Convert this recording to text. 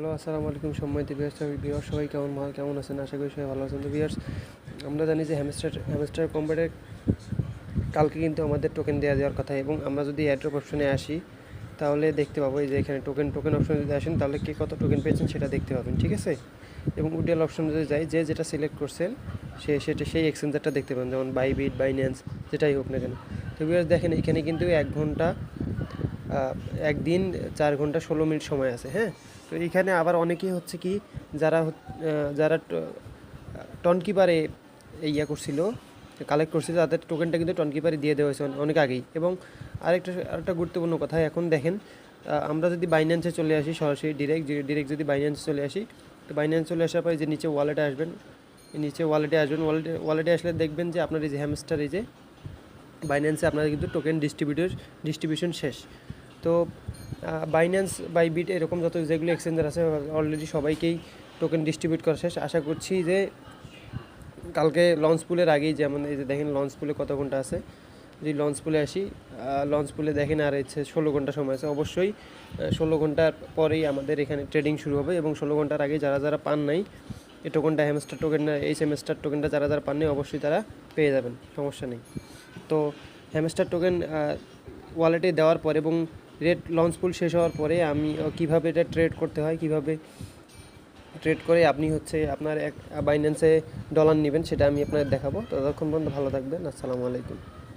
Hello, আসসালামু আলাইকুম সম্মানিত ভিউয়ার্স সবাই কেমন আছেন? আশা করি সবাই ভালো আছেন। তো ভিউয়ার্স, আমরা জানি যে হ্যামস্টার কম্বাটে কালকে কিন্তু আমাদের টোকেন দেওয়ার কথা, এবং আমরা যদি এয়ারড্রপ অপশনে আসি তাহলে দেখতে পাবো এই যে এখানে টোকেন অপশনে যদি আসেন তাহলে কে কত টোকেন পেয়েছেন সেটা দেখতে পাবেন, ঠিক আছে? এবং উডিএল অপশনে যদি যাই, যে যেটা সিলেক্ট করছেন সেই এক্সচেঞ্জারটা দেখতে পাবেন, যেমন বাইবিট, বাইন্যান্স, যেটাই হোক না কেন। তো ভিউয়ার্স দেখেন, এখানে কিন্তু 1 ঘন্টা, একদিন 4 ঘন্টা 16 মিনিট সময় আছে, হ্যাঁ। তো এইখানে আবার অনেকেই হচ্ছে কি, যারা টনকিপারে করছিল, কালেক্ট করছিল, তাদের টোকেনটা কিন্তু টনকিপারে দিয়ে দেওয়া হয়েছে অনেক আগেই। এবং আরেকটা গুরুত্বপূর্ণ কথা, এখন দেখেন, আমরা যদি বাইন্যান্সে চলে আসি, সরাসরি ডিরেক্ট যদি বাইন্যান্সে চলে আসি, তো বাইন্যান্স চলে আসার পরে যে নিচে ওয়ালেটে আসবেন, ওয়ালেটে আসলে দেখবেন যে আপনার এই যে হ্যামস্টার, এই যে বাইন্যান্সে আপনাদের কিন্তু টোকেন ডিস্ট্রিবিউশন শেষ। তো বাইন্যান্স, বাইবিট, এরকম যেগুলো এক্সচেঞ্জার আছে অলরেডি সবাইকেই টোকেন ডিস্ট্রিবিউট করা শেষ। আশা করছি যে কালকে লঞ্চ পুলের আগেই, যেমন এই যে দেখেন লঞ্চ পুলে কত ঘন্টা আছে, যদি লঞ্চ পুলে আসি, লঞ্চ পুলে দেখেন আর হচ্ছে 16 ঘন্টা সময় আছে। অবশ্যই 16 ঘন্টার পরেই আমাদের এখানে ট্রেডিং শুরু হবে, এবং 16 ঘন্টার আগে যারা পান নাই এই টোকেনটা, এই সেমেস্টার টোকেনটা যারা পান নাই অবশ্যই তারা পেয়ে যাবেন, সমস্যা নেই। তো হ্যামস্টার টোকেন ওয়ালেটে দেওয়ার পর এবং লঞ্চ পুল শেষ হওয়ার পরে আমি কীভাবে এটা ট্রেড করতে হয়, কীভাবে ট্রেড করে আপনি হচ্ছে আপনার বাইন্যান্সে ডলার নেবেন, সেটা আমি আপনাদের দেখাবো। ততক্ষণ পর্যন্ত ভালো থাকবেন। আসসালামু আলাইকুম।